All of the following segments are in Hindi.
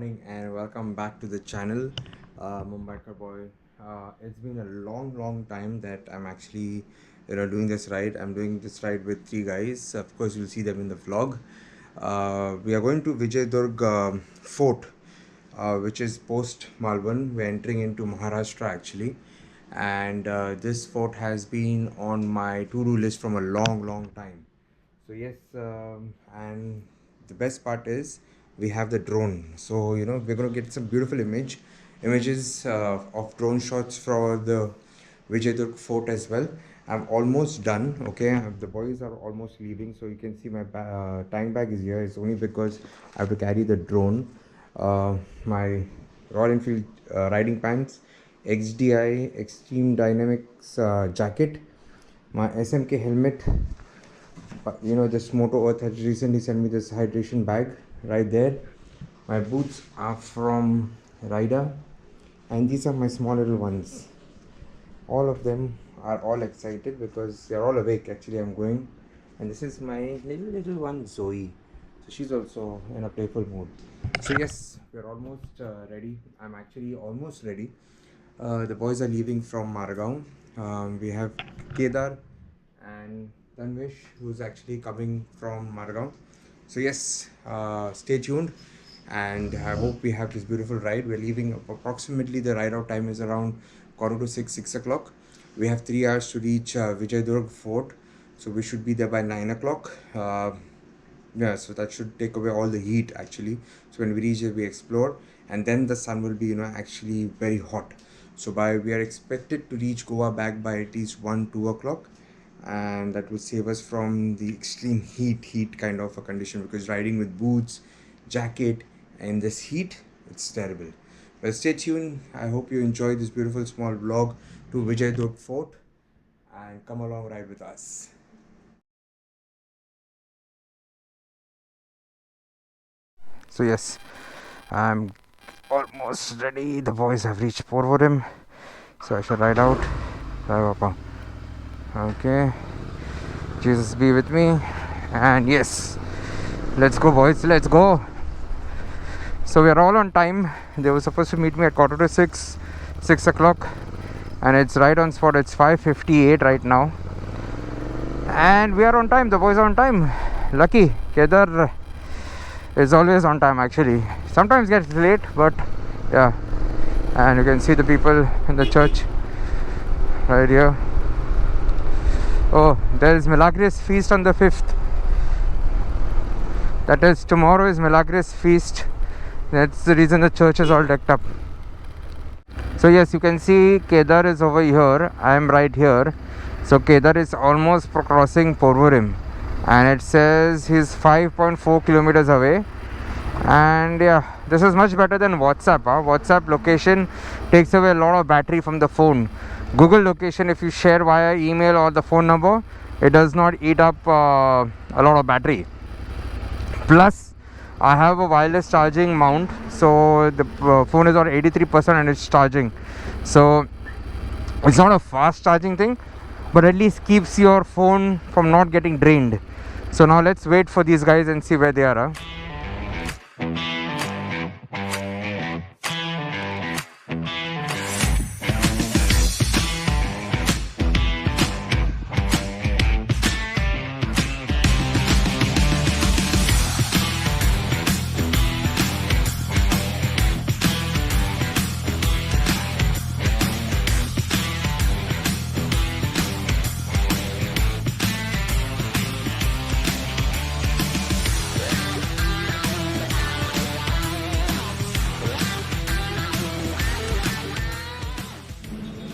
morning and welcome back to the channel, Mumbaikar boy. It's been a long time that I'm actually doing this ride. I'm doing this ride with three guys. Of course, you'll see them in the vlog. We are going to Vijaydurg Fort, which is post Malvan. We're entering into Maharashtra actually, and this fort has been on my to-do list from a long time. So yes, and the best part is we have the drone. So we're gonna get some beautiful images of drone shots for the Vijaydurg Fort as well. I'm almost done. Okay, the boys are almost leaving, so you can see my tank bag is here. It's only because I have to carry the drone, my Royal Enfield riding pants, XDI Extreme Dynamics jacket, my SMK helmet. This Moto Earth has recently sent me this hydration bag right there. My boots are from Rida, and these are my small little ones. All of them are all excited because they're all awake. Actually, I'm going, and this is my little one Zoe. So she's also in a playful mood. So yes, we're almost ready. I'm actually almost ready. The boys are leaving from Margaon. We have Kedar and Tanvish, who's actually coming from Margaon. So yes, stay tuned, and I hope we have this beautiful ride. We're leaving approximately, the ride out time is around 5:45, 6 o'clock. We have 3 hours to reach Vijaydurg Fort, so we should be there by 9 o'clock. Yeah, so that should take away all the heat actually. So when we reach it, we explore, and then the sun will be actually very hot. So we are expected to reach Goa back by at least 1-2 o'clock, and that will save us from the extreme heat kind of a condition, because riding with boots, jacket, and this heat, it's terrible. But stay tuned. I hope you enjoy this beautiful small vlog to Vijaydurg Fort, and come along ride with us. So yes, I'm almost ready. The boys have reached Porvorim, so I should ride out. Okay, Jesus be with me, and yes, let's go boys, let's go. So we are all on time. They were supposed to meet me at 5:45, 6 o'clock, and it's right on spot. It's 5:58 right now, and we are on time. The boys are on time. Lucky. Kedar is always on time actually. Sometimes gets late, but yeah. And you can see the people in the church right here. Oh, there is Milagres feast on the 5th. That is, tomorrow is Milagres feast. That's the reason the church is all decked up. So yes, you can see Kedar is over here. I am right here. So Kedar is almost crossing Porvorim, and it says he's 5.4 kilometers away. And yeah, this is much better than WhatsApp. WhatsApp location takes away a lot of battery from the phone. Google location, if you share via email or the phone number, it does not eat up a lot of battery. Plus, I have a wireless charging mount, so the phone is on 83% and it's charging. So it's not a fast charging thing, but at least keeps your phone from not getting drained. So now let's wait for these guys and see where they are.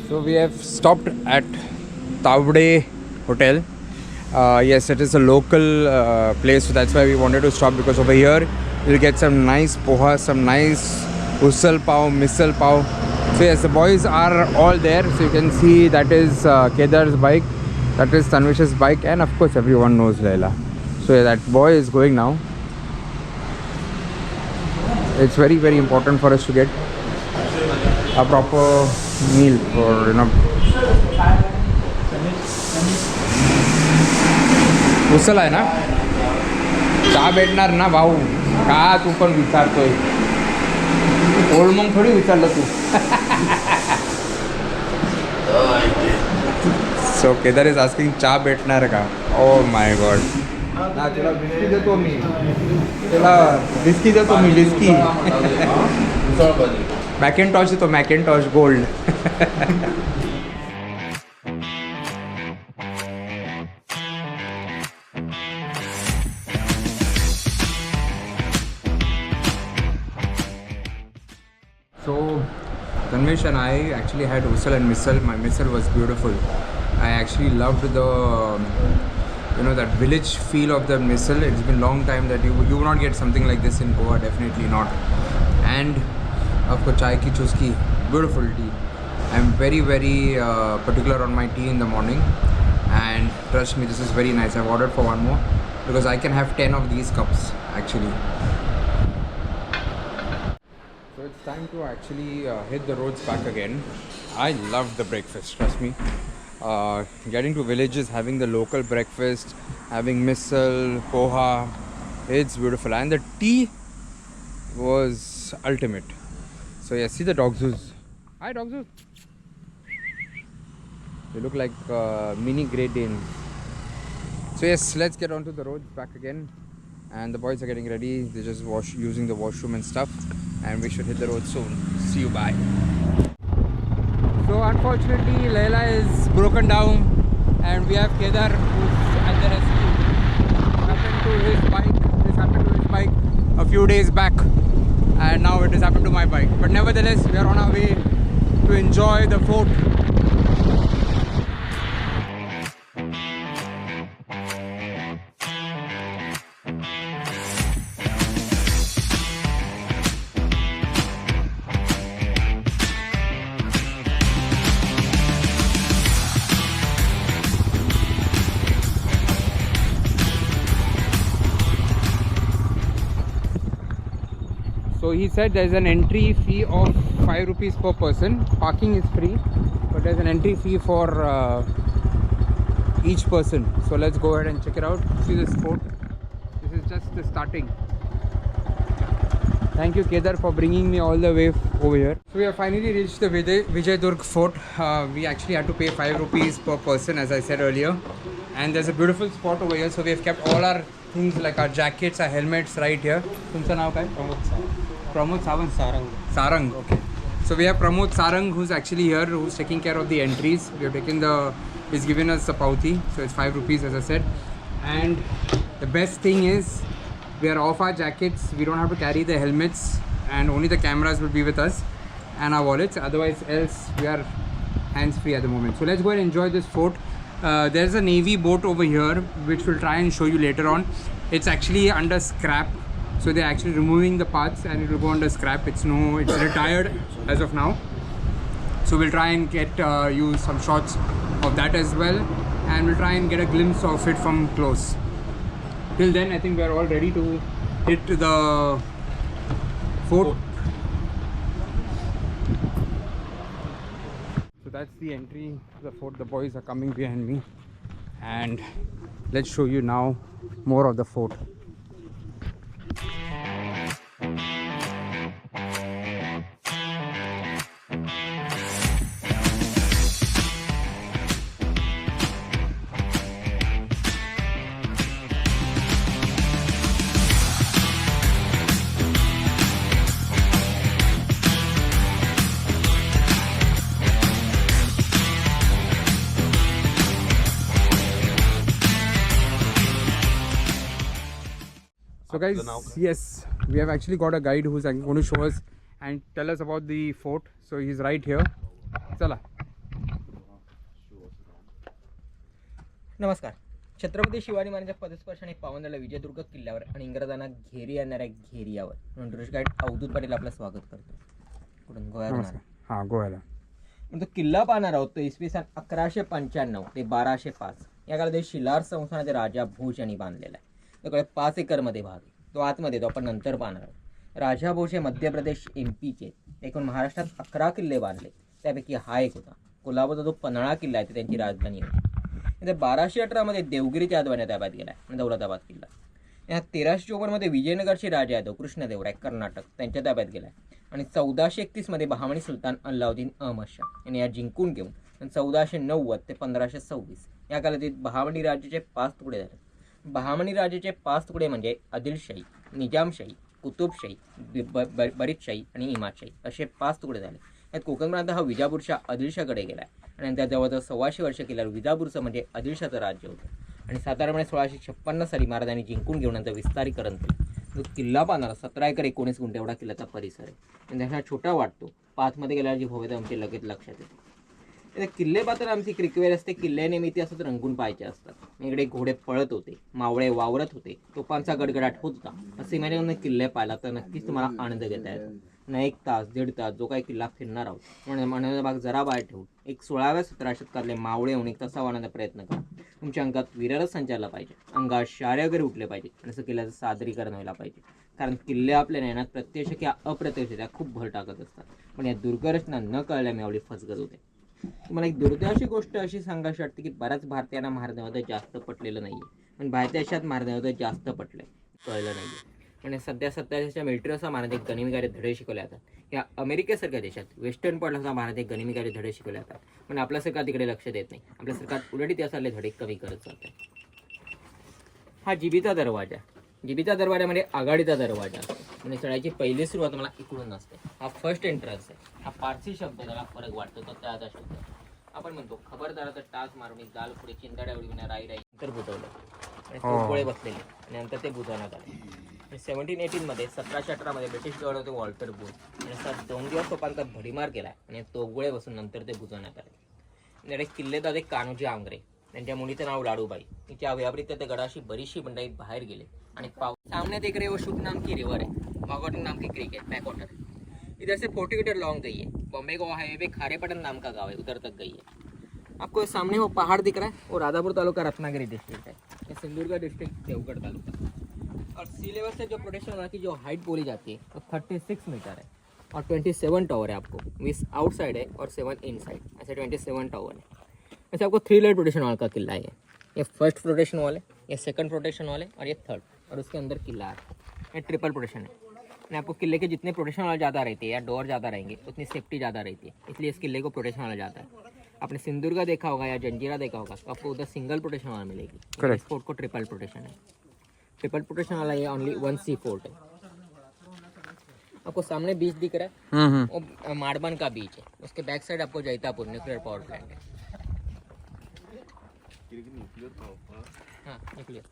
So we have stopped at Tavde Hotel. Yes, it is a local place, so that's why we wanted to stop, because over here you'll get some nice poha, some nice usal pav, misal pav. So yes, the boys are all there. So you can see that is Kedar's bike, that is Tanvish's bike, and of course everyone knows Laila. So yeah, that boy is going now. It's very important for us to get a proper meal for उसल आहे ना, चहा भेटणार ना भाऊ, का तू पण विचारतोय. ओल्ड मॉन्क थोडी विचारलं तू. सो केदार इज आस्किंग चहा भेटणार का? Oh my God. ना तुला विस्की देतो मी. तुला विस्की देतो मी विस्की. मॅकिंटॉश देतो मॅकिंटॉश gold. So Tanmesh and I actually had usal and misal. My misal was beautiful. I actually loved the that village feel of the misal. It's been long time that you will not get something like this in Goa, definitely not. And of course chai ki chuski, beautiful tea. I'm very particular on my tea in the morning, and trust me, this is very nice. I've ordered for one more because I can have 10 of these cups actually. So it's time to actually hit the roads back again. I love the breakfast, trust me. Getting to villages, having the local breakfast, having misal, poha, it's beautiful. And the tea was ultimate. So yeah, see the dog zoos. Hi dog zoos. They look like mini Great Danes. So yes, let's get onto the roads back again. And the boys are getting ready. They're just using the washroom and stuff. And we should hit the road soon. See you, bye. So unfortunately, Layla is broken down, and we have Kedar who's at the rescue. This happened to his bike a few days back, and now it has happened to my bike. But nevertheless, we are on our way to enjoy the fort. So he said there's an entry fee of 5 rupees per person. Parking is free, but there's an entry fee for each person. So let's go ahead and check it out. See this fort. This is just the starting. Thank you Kedar for bringing me all the way over here. So we have finally reached the Vijayadurg fort. We actually had to pay 5 rupees per person, as I said earlier. And there's a beautiful spot over here. So we have kept all our things like our jackets, our helmets right here. Tumcha naam kai? Pramod Sawant. Sarang, okay. So we have Pramod Sarang who's actually here, who's taking care of the entries. We have taken he's given us the pauthi, so it's 5 rupees as I said. And the best thing is we are off our jackets, we don't have to carry the helmets, and only the cameras will be with us and our wallets. Otherwise else we are hands free at the moment. So let's go and enjoy this fort. There's a navy boat over here which we'll try and show you later on. It's actually under scrap. So they're actually removing the parts and it will go under scrap. It's retired as of now. So we'll try and get use some shots of that as well, and we'll try and get a glimpse of it from close. Till then, I think we are all ready to hit the fort. So that's the entry to the fort. The boys are coming behind me, and let's show you now more of the fort. So guys, yes, we have actually got a guide who's going to show us and tell us about the fort. So he's right here. Chala. नमस्कार. छत्रपती शिवाजी महाराजांच्या पदस्पर्शाने पावनला विजयदुर्ग किल्ल्यावर आणि इंग्रजांना घेरी आणणाऱ्या घेरियावर म्हणून टुरिस्ट गाईड अवधूत पाटील आपलं स्वागत करतो. कुठून गोव्याला? हां, गोव्याला. तो किल्ला पाहणार आहोत तो इसवी सन 1195 ते 1205 या काळात शिलार संस्थानाचे राजा भोज यांनी बांधलेला आहे. त्याकडे 5 एकरमध्ये भाग आहे. तो आतमध्ये तो आपण नंतर पाहणार आहोत. राजा भोज हे मध्य प्रदेश एमपीचे एकूण महाराष्ट्रात 11 किल्ले बांधले. त्यापैकी हा एक होता. कोल्हापूरचा जो पन्हाळा किल्ला आहे त्यांची राजधानी होती. 1218 मध्ये देवगिरीच्या यादवाने ताब्यात गेला आणि दौलताबाद किल्ला. या 1354 मध्ये विजयनगरचे राजा यादव कृष्णदेवराय कर्नाटक त्यांच्या ताब्यात गेला. आणि 1431 मध्ये बहामनी सुलतान अल्लाउद्दीन अहमद शाह यांनी या जिंकून घेऊन 1490 ते 1526 या कालावधीत बहामनी राज्याचे 5 तुकडे झाले. बहामनी राज्याचे 5 तुकडे म्हणजे आदिलशाही, निजामशाही, कुतुबशाही, बरीदशाही आणि इमादशाही असे 5 तुकडे झाले. यात कोकण प्रांत हा विजापूरच्या आदिलशाहकडे गेला आणि नंतर जवळजवळ 125 वर्ष केल्यावर विजापूरचं म्हणजे आदिलशाहचं राज्य होतं आणि साधारणपणे 1656 साली महाराजांनी जिंकून घेऊन नंतर विस्तारीकरण केलं. जो किल्ला बांधणारा 17 एकर 19 गुंठे एवढा किल्ल्याचा परिसर आहे आणि त्याचा छोटा वाटतो. पाथमध्ये गेल्यावर जी भव्यता आमची लगेच लक्षात येते. किल्ले पात्र आमची क्रिकवेर असते. किल्ले नेहमी असं रंगून पाहायचे असतात. इकडे घोडे पळत होते, मावळे वावरत होते, तोफांचा गडगडाट होत होता. असे म्हणजे किल्ले पाहिला तर नक्कीच तुम्हाला आनंद घेता येतो. ना 1 तास 1.5 तास जो काही किल्ला फिरणार आहोत म्हणून भाग जरा बाहेर ठेवून एक 16व्या-17व्या शतकातले मावळे होऊन एक तासा वाहण्याचा प्रयत्न करा. तुमच्या अंगात वीररस संचारला पाहिजे, अंगात शाळे वगैरे उठले पाहिजे आणि असं किल्ल्याचं सादरीकरण व्हायला पाहिजे. कारण किल्ले आपल्या नयनात प्रत्यक्ष किंवा अप्रत्यक्षरित्या खूप भर टाकत असतात. पण या दुर्गरचना न कळल्यामुळे एवढी फसगत होते. तुम्हाला एक दुर्दैवाची गोष्ट अशी सांगायची वाटते की बऱ्याच भारतीयांना महाराजांमध्ये जास्त पटलेलं नाहीये. पण बाहेरच्या देशात महाराजांमध्ये जास्त पटलंय, कळलं नाहीये. म्हणजे सध्याच्या मिलिटरीचा महाराज एक गनिमीकारी धडे शिकवले जातात. या अमेरिकेसारख्या देशात वेस्टर्न पॉइंटला महाराज एक गनिमीकारी धडे शिकवले जातात. पण आपलं सरकार तिकडे लक्ष देत नाही. आपल्या सरकार उलट त्यासारखे धडे कमी करत चालत. हा जिबीचा दरवाजा. जिबीचा दरवाजा म्हणजे आघाडीचा दरवाजा असतो. म्हणजे चढायची पहिली सुरुवात मला इकडून असते. हा फर्स्ट एंट्रन्स आहे. हा पारसी शब्द त्याला फरक वाटतो तो त्याचा शब्द. आपण म्हणतो खबरदाराचा टाच मारून जाल पुढे चिंदाड्या उडविण्या राई नंतर बुजवलं आणि गोळे बसलेले आणि नंतर ते बुजवण्यात आले. 1718 मध्ये 1718 मध्ये ब्रिटिश गवर्नर होते वॉल्टर बूथ आणि 2 दिवस तोफांचा भडीमार केला आणि तोफगोळे बसून नंतर ते बुजवण्यात आले. किल्लेदार कान्होजी आंग्रे त्यांच्या मुलीचं नाव लाडूबाई. तिच्या अवयावरीत त्या गडाशी बरीचशी मंडळी बाहेर गेले आणि सामने देख रहे वो शुभ नाम की रिवर है, वागोटन नाम की क्रीक है, बैक वाटर. इधर से 40 मीटर लॉन्ग गई है. बॉम्बे गोवा हाईवे पे खारेपटन नाम का गाँव है, उधर तक गई है. आपको सामने वो पहाड़ दिख रहा है, वो राजापुर तालुका रत्नागिरी डिस्ट्रिक्ट है. ये सिंधुदुर्ग डिस्ट्रिक्ट देवगढ़ तालुका. और सी लेवल से जो प्रोटेक्शन वाला की जो हाइट बोली जाती है वो 36 मीटर है और 27 टावर है. आपको 20 आउटसाइड है और 7 इनसाइड, ऐसे 27 टावर है. वैसे आपको 3 लेयर प्रोटेक्शन वाल का किला है. ये फर्स्ट प्रोटेक्शन वाल है, ये सेकंड प्रोटेक्शन वाल है और ये थर्ड, और उसके अंदर किला है. ये ट्रिपल प्रोटेक्शन है. और आपको किले के जितने प्रोटेक्शन वाले ज़्यादा रहते हैं या डोर ज़्यादा रहेंगे उतनी सेफ्टी ज़्यादा रहती है. इसलिए इस किले को प्रोटेक्शन वाला जाता है. आपने सिंधुदुर्ग देखा होगा या जंजीरा देखा होगा तो आपको उधर सिंगल प्रोटेक्शन वाला मिलेगी. इस फोर्ट को ट्रिपल प्रोटेक्शन है. ट्रिपल प्रोटेक्शन वाला ये ओनली 1 सी फोर्ट है. आपको सामने बीच दिख रहा है, वो माड़बन का बीच है. उसके बैक साइड आपको जैतापुर न्यूक्लियर पावर प्लांट है. हाँ न्यूक्लियर.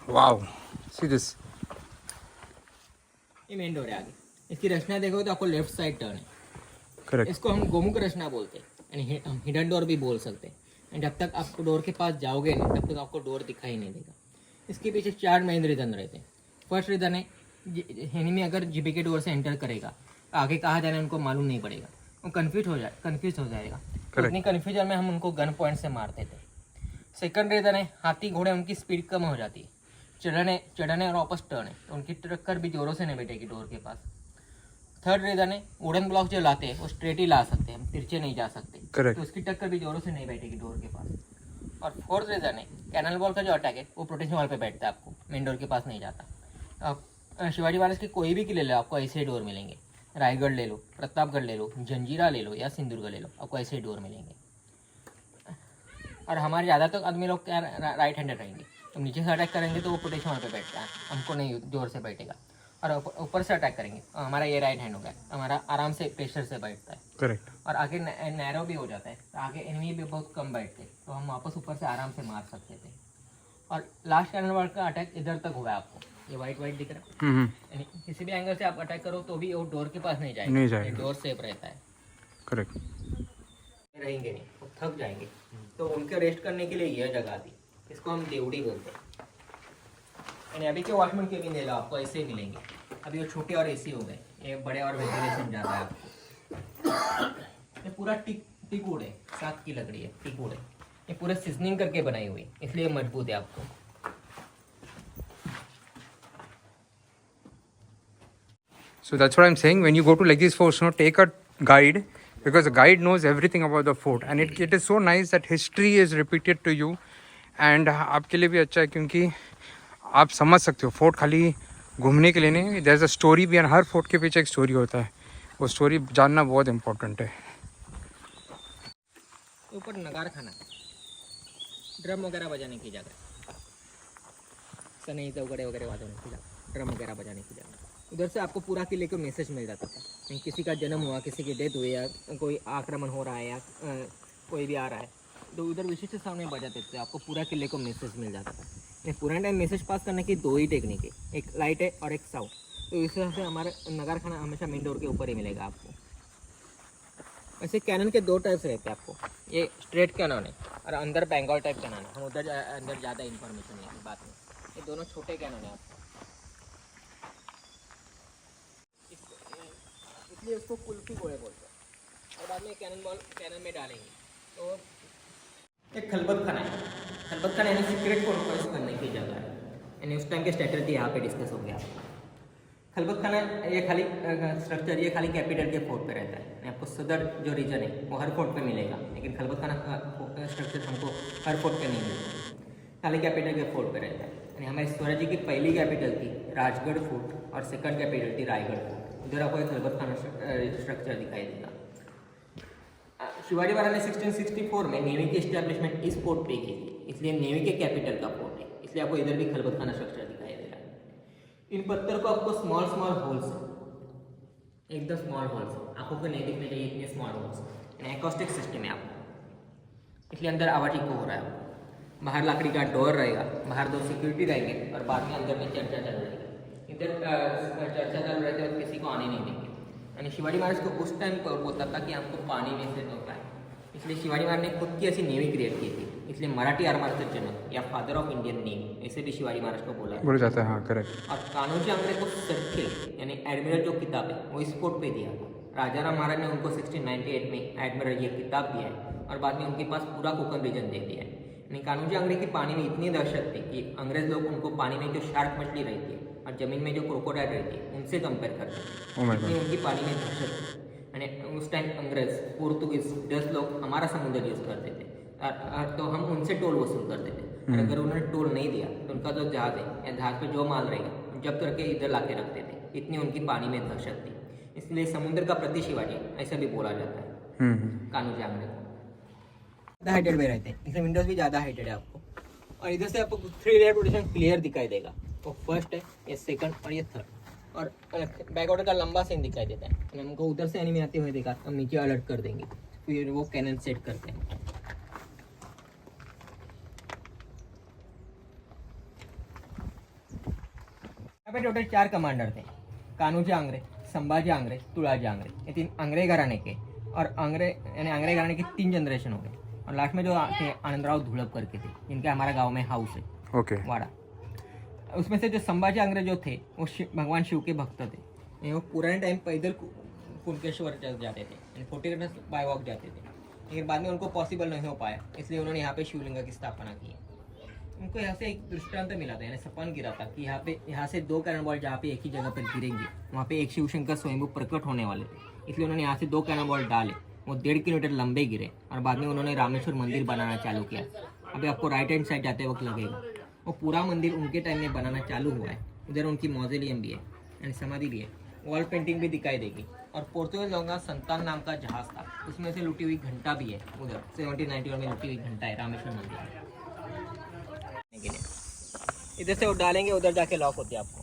Wow, see this. ये मेन डोर है. आगे इसकी रचना देखो तो आपको लेफ्ट साइड टर्न है. Correct. इसको हम गोमुख रचना बोलते हैं यानी हम हिडन डोर भी बोल सकते हैं. एंड जब तक आप डोर के पास जाओगे नहीं तब तक आपको डोर दिखाई नहीं देगा. इसके पीछे 4 मेन रीजन रहते हैं. फर्स्ट रीजन है एनिमी अगर जीबी के डोर से एंटर करेगा आगे कहाँ जाना है उनको मालूम नहीं पड़ेगा, वो कंफ्यूज हो जाएगा. इतनी कन्फ्यूजन में हम उनको गन पॉइंट से मारते थे. सेकंड रीजन है हाथी घोड़े उनकी स्पीड कम हो जाती है. चढ़ने और वापस टर्न है तो उनकी टक्कर भी जोरों से नहीं बैठेगी डोर के पास. थर्ड रीजन है वुडन ब्लॉक जो लाते हैं वो स्ट्रेट ही ला सकते हैं, हम तिरछे नहीं जा सकते. तो उसकी टक्कर भी जोरों से नहीं बैठेगी डोर के पास. और फोर्थ रीजन है कैनल बॉल का जो अटैक है वो प्रोटेक्शन वॉल पे बैठता है, आपको मेन डोर के पास नहीं जाता. आप शिवाजी महाराज के कोई भी किले लो आपको ऐसे ही डोर मिलेंगे. रायगढ़ ले लो, प्रतापगढ़ ले लो, जंजीरा ले लो या सिंधुदुर्ग ले लो, आपको ऐसे ही डोर मिलेंगे. और हमारे ज़्यादातर आदमी लोग क्या राइट हैंडेड रहेंगे. तो नीचे से अटैक करेंगे तो वो प्रोटेक्शन वॉल पे बैठता है, हमको नहीं जोर से बैठेगा. और ऊपर से अटैक करेंगे हमारा ये राइट हैंड हो गया, हमारा आराम से प्रेशर से बैठता है. करेक्ट. और आगे नैरो भी हो जाता है तो आगे एनिमी भी बहुत कम बैठते तो हम वापस ऊपर से आराम से मार सकते थे. और लास्ट कैनल बॉल का अटैक इधर तक हुआ है. आपको ये वाइट दिख रहा है. यानी किसी भी एंगल से आप अटैक करो तो भी वो डोर के पास नहीं जाएगा. डोर सेफ रहता है. करेक्ट. रहेंगे नहीं, वो थक जाएंगे तो उनके रेस्ट करने के लिए यह जगह थी. इसको हम देवड़ी बोलते हैं. यानी अभी के वॉचमैन के भी ले लो आपको ऐसे ही मिलेंगे. अभी वो छोटे और एसी हो गए, ये बड़े और वेंटिलेशन ज़्यादा है आपको. ये पूरा टिक वुड है, 7 की लकड़ी है, टिक वुड है. ये पूरा सीजनिंग करके बनाई हुई इसलिए मजबूत है आपको. So that's what I'm saying. When you go to like these forts, take a guide because the guide knows everything about the fort and it is so nice that history is repeated to you and आपके लिए भी अच्छा है क्योंकि आप समझ सकते हो फोर्ट खाली घूमने के लिए नहीं, देयर इज अ स्टोरी भी, हर फोर्ट के पीछे एक स्टोरी होता है, वो स्टोरी जानना बहुत इंपॉर्टेंट है। ऊपर नगार खाना, ड्रम वगैरह बजाने की जगह, सनई चौगड़े वगैरह बजाने की जगह, ड्रम वगैरह बजाने की जगह। उधर से आपको पूरा किले को मैसेज मिल जाता था, कहीं किसी का जन्म हुआ, किसी की डेथ हुई, या कोई आक्रमण हो रहा है, या कोई भी आ रहा है, तो उधर विशिष्ट सामने बजाते थे, आपको पूरा किले को मैसेज मिल जाता था। ये पुराने टाइम मैसेज पास करने की दो ही टेक्निक है, एक लाइट है और एक साउंड। तो इस तरह से हमारे नगार खाना हमेशा मेन डोर के ऊपर ही मिलेगा आपको। वैसे कैनन के दो टाइप्स रहते हैं आपको, ये स्ट्रेट कैनन है और अंदर बंगाल टाइप कैनन है। हम उधर अंदर ज़्यादा इन्फॉर्मेशन नहीं है बात में। ये दोनों छोटे कैनन है आपको, इसलिए उसको कुल्फी गोले बोलते हैं। और बाद में कैनन बॉल कैनन में डालेंगे। तो एक खलबत खाना है, खलबत खाना यानी सीक्रेट कोड को यूज़ करने की जगह है, यानी उस टाइम के स्ट्रेटजी यहाँ पे डिस्कस हो गया। खलबत खाना ये खाली स्ट्रक्चर, ये खाली कैपिटल के फोर्ट पे रहता है। आपको सदर जो रीजन है वो हर फोर्ट पे मिलेगा, लेकिन खलबत खाना स्ट्रक्चर हमको हर फोर्ट पे नहीं मिलेगा, खाली कैपिटल के फोर्ट पे रहता है। यानी हमारे स्वराज्य की पहली कैपिटल थी राजगढ़ फोर्ट और सेकंड कैपिटल थी रायगढ़ फोर्ट। उधर आपको एक खलबत खाना स्ट्रक्चर दिखाई देगा। शिवाजी महाराज ने 1664 में नेवी की एस्टैब्लिशमेंट इस फोर्ट पे की थी, इसलिए नेवी के कैपिटल का फोर्ट है, इसलिए आपको इधर भी खलबत खाना स्ट्रक्चर दिखाई दे रहा है। इन पत्थर को आपको स्मॉल स्मॉल होल्स, एकदम स्मॉल होल्स, आंखों को नहीं दिखने चाहिए इतने स्मॉल होल्स, एकॉस्टिक सिस्टम है आपको, इसलिए अंदर आवाज इको हो रहा है। बाहर लकड़ी का डोर रहेगा, बाहर दो सिक्योरिटी रहेंगे और बाद में अंदर में चर्चा चल रही है। इधर चर्चा चल रहे थे और किसी को आने नहीं देंगे। यानी शिवाजी महाराज को उस टाइम पर बोलता था कि हमको पानी में से होता है, इसलिए शिवाजी महाराज ने खुद की ऐसी नेवी क्रिएट की थी, इसलिए मराठी आर्मर के जनक या फादर ऑफ इंडियन नेवी ऐसे भी शिवाजी महाराज को बोला जाता है। हाँ करेक्ट। और कान्होजी आंग्रे को सर्किल यानी एडमिरल जो किताब है वो इस फोर्ट पे दिया था। राजा राम महाराज ने उनको 1698 में एडमिरल ये किताब दिया है और बाद में उनके पास पूरा कोकण रीजन दे दिया है। यानी कान्होजी आंग्रे की पानी में इतनी दहशत थी कि अंग्रेज लोग उनको पानी में जो शार्क मछली रहती है और जमीन में जो क्रोकोडाइल रहती है उनसे कंपेयर करते हैं, इतनी उनकी पानी में दहशत थी। यानी उस टाइम अंग्रेज, पोर्तुगीज, डच लोग हमारा समुद्र यूज़ करते थे तो हम उनसे टोल वसूल करते थे। अगर उन्होंने टोल नहीं दिया तो उनका जो जहाज है या जहाज पे जो माल रहेगा जब करके इधर लाके रखते थे, इतनी उनकी पानी में दहशत थी। इसलिए समुद्र का प्रति शिवाजी ऐसा भी बोला जाता है कान्होजी आंग्रे को। ज़्यादा हाइटेड में रहते हैं, इसलिए विंडोज भी ज़्यादा हाइटेड है आपको। और इधर से आपको 3 लेयर रोटेशन क्लियर दिखाई देगा। तो फर्स्ट है, ये सेकंड और ये थर्ड, और बैकआउट का लंबा सीन दिखाई देता है। हमको उधर से एनिमी आते हुए देखा, हम नीचे अलर्ट कर देंगे, फिर वो कैनन सेट करते हैं। यहाँ पे टोटल 4 कमांडर थे, कान्होजी आंग्रे, संभाजी आंग्रे, तुळाजी आंग्रे, ये 3 आंग्रे घराने के। और आंग्रे यानी आंग्रे घराने के 3 जनरेशन हो गए। और लास्ट में जो थे आनंदराव धुलप करके थे, जिनके हमारा गाँव में हाउस है, ओके वाड़ा। उसमें से जो संभाजी आंग्रे जो थे वो भगवान शिव के भक्त थे। वो पुराने टाइम पैदल कुणकेश्वर जाते थे, 40 किलोमीटर बाय वॉक जाते थे, लेकिन बाद में उनको पॉसिबल नहीं हो पाया, इसलिए उन्होंने यहाँ पे शिवलिंग की स्थापना की। उनको यहाँ से एक दृष्टांत मिला था, यानी सपन गिरा था कि यहाँ से 2 कैनन बॉल जहाँ पे एक ही जगह पर गिरेंगे, वहाँ पे एक शिवशंकर स्वयंभू प्रकट होने वाले थे, इसलिए उन्होंने यहाँ से 2 कैनन बॉल डाले। वो 1.5 किलोमीटर लंबे गिरे और बाद में उन्होंने रामेश्वर मंदिर बनाना चालू किया। अभी आपको राइट हैंड साइड जाते वक्त लगेगा, वो पूरा मंदिर उनके टाइम में बनाना चालू हुआ है। उधर उनकी मॉजेलियम भी है, यानी समाधि भी है, वॉल पेंटिंग भी दिखाई देगी। और पोर्तुगीज लोगों का संतान नाम का जहाज था, उसमें से लुटी हुई घंटा भी है। उधर 1791 में लुटी हुई घंटा है रामेश्वर मंदिर में। इधर से वो डालेंगे, उधर जाके लॉक होती है आपको।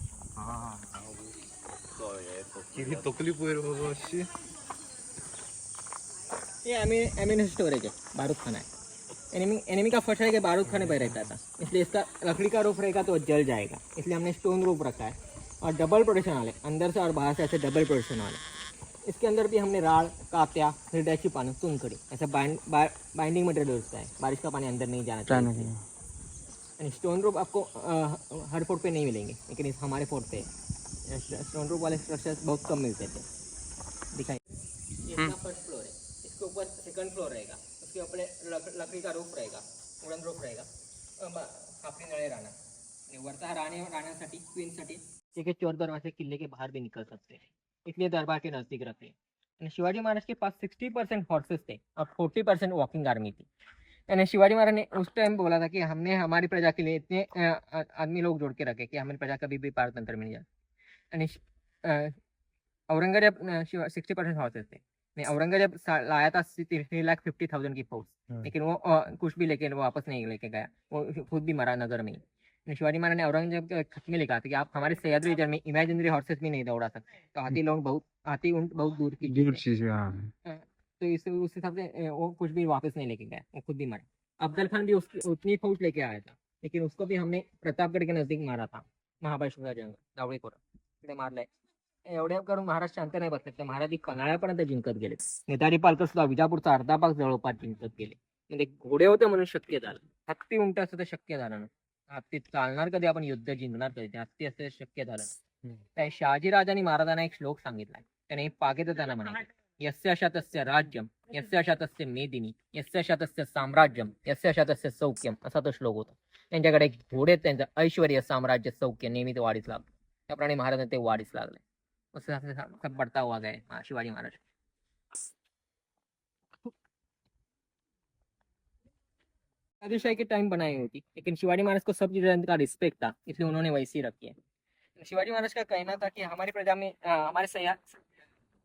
ये एमिनेशन स्टोरेज है, बारूद खाना है। एनिमी का फर्स्ट है कि बारूद खाने पर रहता था, इसलिए इसका लकड़ी का रूफ रहेगा तो वो जल जाएगा, इसलिए हमने स्टोन रूफ रखा है। और डबल प्रोटेक्शन वाले, अंदर से और बाहर से ऐसे डबल प्रोटेक्शन वाले। इसके अंदर भी हमने राड़, कात्या, हिरड्याची पानी, चुनखड़ी ऐसा बाइंडिंग मटेरियल यूज़ है, बारिश का पानी अंदर नहीं जाना चाहिए। यानी स्टोन रूफ आपको हर फोर्ट पे नहीं मिलेंगे, लेकिन इस हमारे फोर्ट पे स्टोन रूफ वाले स्ट्रक्चर्स बहुत कम मिलते थे। दिखाइए, ये फर्स्ट फ्लोर है, इसके ऊपर सेकंड फ्लोर रहेगा, उसके ऊपर लकड़ी का रूफ रहेगा, वुडन रूफ रहेगा, काफी नळे राहणार। वरता राहण्यासाठी क्वीनसाठी ठीक है, 4 दरवाजे किले के बाहर भी निकल सकते हैं, इसलिए दरबार के नज़दीक रखते हैं। आणि शिवाजी महाराज के पास 60% हॉर्सेस थे और 40% वॉकिंग आर्मी थी। यानी शिवाजी महाराज ने उस टाइम बोला था कि हमने हमारी प्रजा के लिए इतने आदमी लोग जोड़ के रखे कि हमारी प्रजा कभी भी पारतंत्र मिल जाए। यानी औरंगजेब 60% हॉर्सेस थे। औरंगजेब लाया था 3,50,000 की फौज, लेकिन वो कुछ भी लेके वो वापस नहीं लेके गया, वो खुद भी मरा नगर में ही। शिवाजी महाराज ने औरंगजेब के खत में लिखा था कि आप हमारे सह्याद्री रीजन में इमेजिनरी हॉर्सेस भी नहीं दौड़ा सकते, तो हाथी ऊंट बहुत दूर की दूर चीज़ है। चीज, हाँ। तो उस हिसाब से वो कुछ भी वापस नहीं लेके गया, वो खुद भी मरा। अफजल खान भी उसकी उतनी फौज लेके आया था, लेकिन उसको भी हमने प्रतापगड के नजदीक मारा था, महाबळेश्वरचा जंग दावळीखोरा तिथे मारलाय। एवढ्या करून महाराज शांत नाही बसले, तर महाराज पन्हाळ्यापर्यंत जिंकत गेले। नेताजी पालकर सुद्धा विजापूरचा अर्धा भाग जवळपास जिंकत गेले। म्हणजे घोडे होते म्हणून शक्य झालं, हत्ती उंट असतं तर शक्य झालं ना। हत्ती चालणार कधी, आपण युद्ध जिंकणार कधी, ते हत्ती असतं शक्य झालं ना। त्या शहाजी राजांनी महाराजांना एक श्लोक सांगितलाय, त्याने पागेत त्यांना म्हणाले, यस्य शतस्य राज्यम, यस्य शतस्य मेदिनी, यस्य शतस्य साम्राज्यम, यस्य शतस्य सौख्यम, असा तो श्लोक होता। त्यांच्याकडे घोडे, त्यांचं ऐश्वर्य, साम्राज्य, सौख्य नेहमीच वाढीस लागलं, त्याप्रमाणे महाराजांना ते वाढीस लागले। उससे सब बढ़ता हुआ गए शिवाजी महाराज। शादी की टाइम बनाई होती, लेकिन शिवाजी महाराज को सब चीज़ों का रिस्पेक्ट था, इसलिए उन्होंने वैसे ही रखी है। शिवाजी महाराज का कहना था कि हमारी प्रजा में हमारे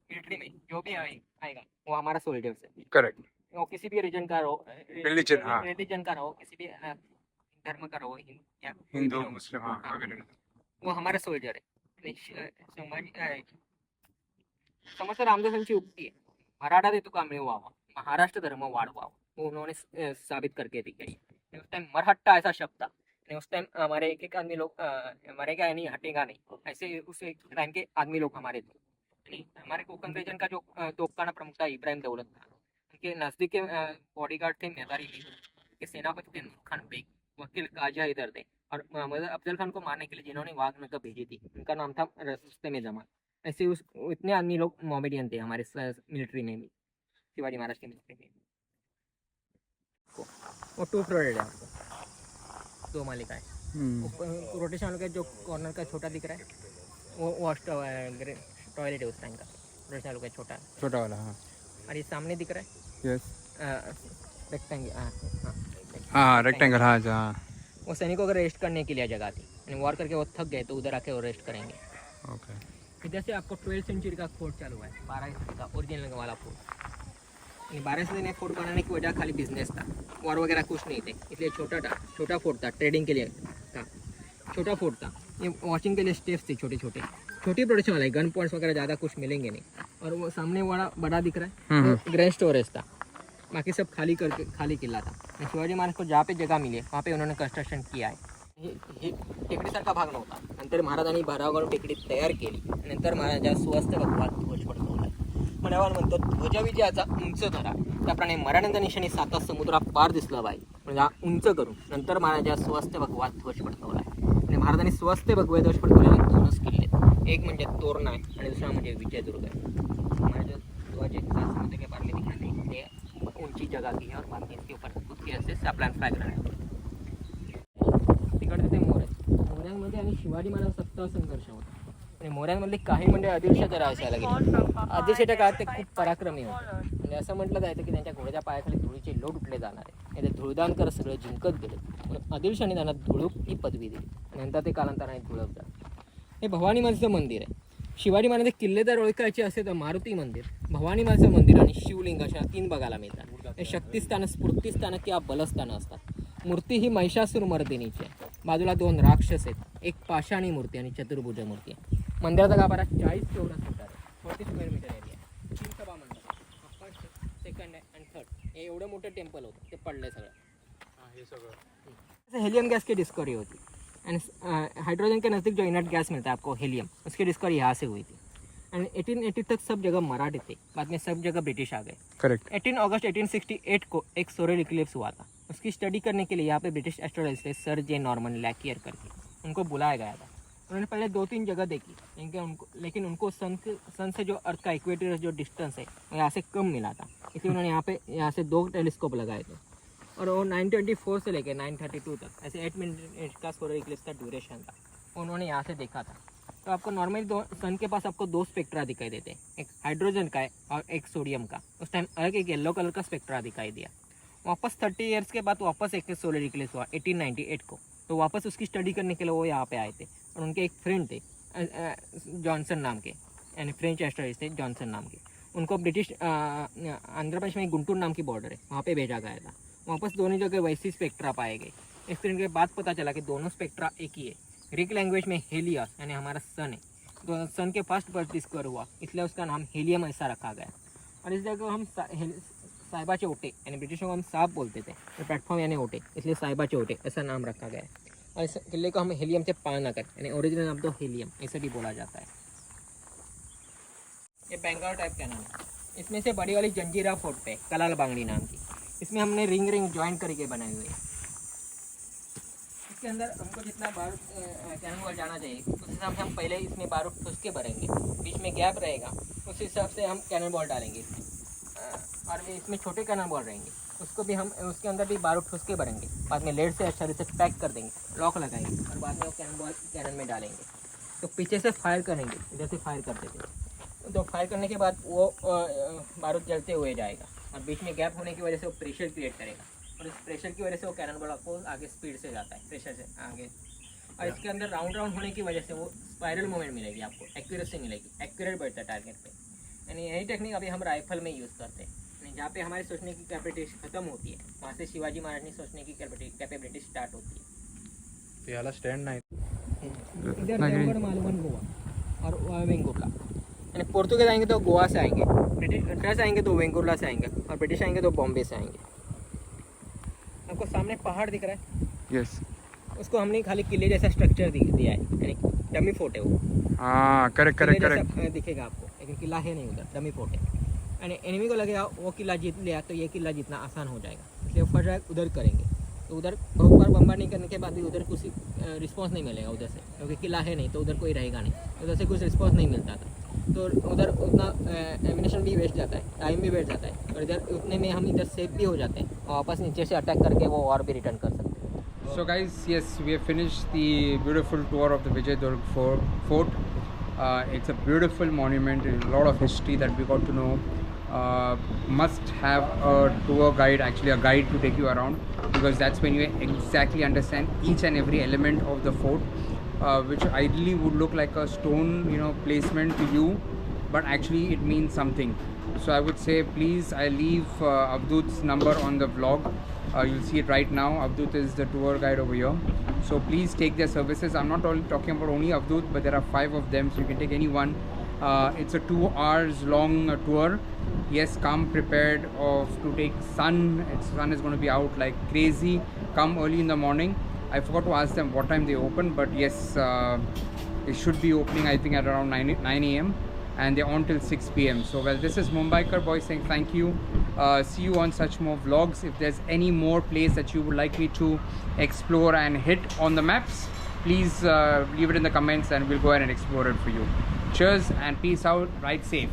मिलिट्री में जो भी आएगा वो हमारा सोल्जर्स है। करेक्ट। वो किसी भी रीजन का रहो, रिलीजन का रहो, किसी भी धर्म का रहो, हिंदू मुस्लिम, हाँ, वो हमारा सोल्जर है। समर्थ रामदासांची उक्ती आहे, मराठा देतो का मिळवावा, महाराष्ट्र धर्म वाढवावा, वो उन्होंने साबित करके दिखाई। उस टाइम मरहट्टा ऐसा शब्द था, उस टाइम हमारे एक आदमी लोग मरेगा नहीं, हटेगा नहीं, ऐसे उस टाइम के आदमी लोग हमारे थे। हमारे कोकण रीजन का जो तोपखाना प्रमुख था इब्राहिम दौलत था, उनके नजदीक के बॉडीगार्ड थे मेदारी के सेनापति थे नूर खान बेग, वकील काजा इधर थे, और अफजल खान को मारने के लिए जिन्होंने वाघ नगर भेजी थी, उनका नाम था रुस्तम जमान। ऐसे इतने आदमी लोग मोमेडियन थे हमारे मिलिट्री में भी, शिवाजी महाराज के मिलिट्री में। वो 2 फ्लोर है आपको, 2 माले का है। रोटेशन वाले का जो कॉर्नर का छोटा दिख रहा है वो वॉश टॉयलेट है उस टाइम का, रोटेशन वाले का छोटा वाला, हाँ। और ये सामने दिख रहा है यस, रेक्टेंगल, हाँ रेक्टेंगल, हाँ जहाँ वो सैनिकों को रेस्ट करने के लिए जगह थी, वॉर करके वो थक गए तो उधर आके वो रेस्ट करेंगे। ओके। इधर से आपको 12th सेंचुरी का फोर्ट चालू है, 12वीं सदी का ओरिजिनल वाला फोर्ट। 12वीं सदी में फोर्ट बनाने की वजह खाली बिजनेस था, वॉर वगैरह कुछ नहीं थे, इसलिए छोटा फोर्ट था, ट्रेडिंग के लिए था, छोटा फोर्ट था। ये वॉचिंग के लिए स्टेप्स थी छोटी प्रोटेक्शन वाला है, गन पॉइंट्स वगैरह ज़्यादा कुछ मिलेंगे नहीं। और वो सामने बड़ा दिख रहा है वो ग्रैंड स्टोरेज था, बाकी सब खाली किला था। शिवाजी महाराज को जहाँ पे जगह मिली वहाँ पे उन्होंने कंस्ट्रक्शन किया आहे। ही टेकडीसारखा भाग नव्हता, नंतर महाराजांनी भरावगड टेकडी तयार केली, नंतर महाराजा स्वस्त भगवान ध्वज फडकवला। म्हणावा म्हणतो ध्वजविजयाचा उंच धरा, त्याप्रमाणे मराठ्यांचा निशाणी 7 समुद्रा पार दिसला पाहिजे, म्हणजे हा उंच करून नंतर महाराजा स्वस्त भगवान ध्वज फडकवला आहे। आणि महाराजांनी स्वस्त भगवे ध्वज फडकवलेले 2च किल्ले, एक म्हणजे तोरणा आहे आणि दुसरा म्हणजे विजयदुर्ग आहे। महाराज ध्वज एक 7 समुद्र के पार दिखाते हैं, ये ऊंची जगह की है और बाकी इसके ऊपर खुद के ऐसे सप्लान फ्लैग रहा है। तिकडचे ते मोऱ्यांमध्ये आणि शिवाजी महाराज सत्ता संघर्ष होता, आणि मोऱ्यांमधले काही म्हणजे आदिलशाच्या राजाला गेले। आदिलशाच्या काळात ते खूप पराक्रमी होते, म्हणजे असं म्हटलं जायचं की त्यांच्या घोड्याच्या पायाखाली धुळीचे लोट उठले जाणार आहे, ते धुळदानकर सगळं जिंकत गेले, म्हणून आदिलशाने त्यांना धुळूप ही पदवी दिली, नंतर ते कालांतराने धुळप झाले। हे भवानी मातेचं मंदिर आहे। शिवाजी महाराज किल्ले जर ओळखायचे असेल तर मारुती मंदिर, भवानी मातेचं मंदिर आणि शिवलिंग अशा 3 बघायला मिळतात। हे शक्तिस्थानं, स्फूर्तिस्थानं किंवा बलस्थानं असतात। मूर्ती ही महिषासूर मर्दिनीची आहे, बाजूला 2 राक्षस आहेत, एक पाषाणी मूर्ती आणि चतुर्भुज मूर्ती आहे। मंदिराचा गाभारा 40 चौरस मीटर आहे, 40 स्क्वेअर मीटर एरिया, 3 सभा मंडप, फर्स्ट, सेकंड अँड थर्ड, हे एवढं मोठं टेम्पल होतं, ते पडलंय सगळं। हे सगळं हेलियम गैस की डिस्कवरी होती, एंड हाइड्रोजन के नज़दीक जो इनर्ट गैस मिलता है आपको हेलियम, उसकी डिस्कवरी यहाँ से हुई थी। एंड 1880 तक सब जगह मराठी थे, बाद में सब जगह ब्रिटिश आ गए। करेक्ट। 18 अगस्त 1868 को एक सोलर इक्लिप्स हुआ था, उसकी स्टडी करने के लिए यहाँ पे ब्रिटिश एस्ट्रोलॉजिस्ट थे सर जे नॉर्मन लैकियर करके, उनको बुलाया गया था। उन्होंने पहले 2-3 जगह देखी, लेकिन उनको सन से जो अर्थ का इक्वेटर जो डिस्टेंस है वो यहाँ से कम मिला था, इसलिए उन्होंने यहाँ से 2 टेलीस्कोप लगाए थे। और वो 924 से लेकर 932 तक ऐसे 8 मिनट का सोलर इक्लिप्स का ड्यूरेशन था, उन्होंने यहाँ से देखा था। तो आपको नॉर्मली सन के पास आपको 2 स्पेक्ट्रा दिखाई देते हैं, एक हाइड्रोजन का है और एक सोडियम का। उस टाइम अलग एक येलो कलर का स्पेक्ट्रा दिखाई दिया। वापस 30 ईयर्स के बाद वापस एक सोलर इक्लिप्स हुआ 1898 को। तो वापस उसकी स्टडी करने के लिए वो यहाँ पे आए थे और उनके एक फ्रेंड थे जॉनसन नाम के, यानी फ्रेंच एस्ट्रोनॉमिस्ट थे जॉनसन नाम के। उनको ब्रिटिश आंध्र प्रदेश में गुंटूर नाम की बॉर्डर है, वहाँ पे भेजा गया था। वापस दोनों जगह वैसी स्पेक्ट्रा पाए गए। एक्सपेरिमेंट के बाद पता चला कि दोनों स्पेक्ट्रा एक ही है। ग्रीक लैंग्वेज में हेलियस यानी हमारा सन है, तो सन के फर्स्ट बर्थ डिस्कवर हुआ, इसलिए उसका नाम हेलियम ऐसा रखा गया। और इस जगह हम साहिबाचे ओटे यानी ब्रिटिशों को हम सांप बोलते थे, तो प्लेटफॉर्म यानी ओटे, इसलिए साहिबाचे ओटे ऐसा नाम रखा गया है। और इस किले को हम हेलियम से पानागर यानी ओरिजिनल नाम तो हेलियम ऐसे भी बोला जाता है। ये बेंगाल टाइप कैनन है। इसमें से बड़ी वाली जंजीरा फोर्ट पे कलाल बांगड़ी नाम की, इसमें हमने रिंग ज्वाइन करके बनाई हुई है। इसके अंदर हमको जितना बारूद कैनन बॉल जाना चाहिए उस हिसाब से हम पहले इसमें बारूद ठूस के भरेंगे, बीच में गैप रहेगा उस हिसाब से हम कैनन बॉल डालेंगे इसमें। और इसमें छोटे कैनन बॉल रहेंगे, उसको भी हम उसके अंदर भी बारूद ठूस के भरेंगे। बाद में लेड से अच्छा से पैक कर देंगे, लॉक लगाएंगे और बाद में वो कैनन बॉल कैनन में डालेंगे। तो पीछे से फायर करेंगे, इधर से फायर करते थे, तो फायर करने के बाद वो बारूद जलते हुए जाएगा और बीच में गैप होने की वजह से वो प्रेशर क्रिएट करेगा और इस प्रेशर की वजह से वो कैनन बॉल आपको आगे स्पीड से जाता है, प्रेशर से आगे। और इसके अंदर राउंड होने की वजह से वो स्पाइरल मूवमेंट मिलेगी आपको, एक्यूरेसी मिलेगी, एक्यूरेट बैठता है टारगेट पे। यानी यही टेक्निक अभी हम राइफल में यूज़ करते हैं। यानी जहाँ पे हमारी सोचने की कैपेबिलिटी खत्म होती है, वहाँ से शिवाजी महाराज ने सोचने की कैपेबिलिटी स्टार्ट होती है। याला स्टँड नाही इधर देवगढ़ मालवण गोवा और वेंगुर्ला, यानी पोर्तुगीज आएंगे तो गोवा से आएंगे, ब्रिटिश डच आएंगे तो वेंगुर्ला से आएंगे और ब्रिटिश आएंगे तो बॉम्बे से आएंगे। आपको सामने पहाड़ दिख रहा है, यस उसको हमने खाली किले जैसा स्ट्रक्चर दिया है, यानी डमी फोर्ट है वो। हाँ करेक्ट किले करेक्ट जैसा, करेक्ट दिखेगा आपको, लेकिन किला है नहीं उधर, डमी फोर्ट है। यानी एनिमी को लगेगा वो किला जीत लिया तो ये किला जीतना आसान हो जाएगा, इसलिए फर्स्ट अटैक उधर करेंगे। तो उधर बहुत बार बम्बार नहीं करने के बाद भी उधर कुछ रिस्पॉन्स नहीं मिलेगा उधर से, क्योंकि किला है नहीं तो उधर कोई रहेगा नहीं, उधर से कुछ रिस्पॉन्स नहीं मिलता था। तो उधर उतना एमिनेशन भी वेस्ट जाता है, टाइम भी वेस्ट जाता है, और इधर उतने में हम इधर सेफ भी हो जाते हैं और वापस नीचे से अटैक करके वो और भी रिटर्न कर सकते हैं। So guys, yes, we have finished the beautiful tour of the Vijay Durg fort. It's a beautiful monument, a lot of history that we got to know. Must have a tour guide, actually a guide to take you around, because that's when you exactly understand each and every element of the fort, which ideally would look like a stone, placement to you, but actually it means something. So I would say, please, I leave Avdut's number on the vlog. You'll see it right now. Avdut is the tour guide over here. So please take their services. I'm not only talking about only Avdut, but there are 5 of them, so you can take any one. It's a 2 hours long tour. Yes, come prepared to take sun. Sun is going to be out like crazy. Come early in the morning. I forgot to ask them what time they open, but yes, it should be opening I think at around 9 a.m. and they're on till 6 p.m. So well, this is Mumbaikar boy saying thank you. See you on such more vlogs. If there's any more place that you would like me to explore and hit on the maps, please leave it in the comments and we'll go ahead and explore it for you. Cheers and peace out. Ride safe.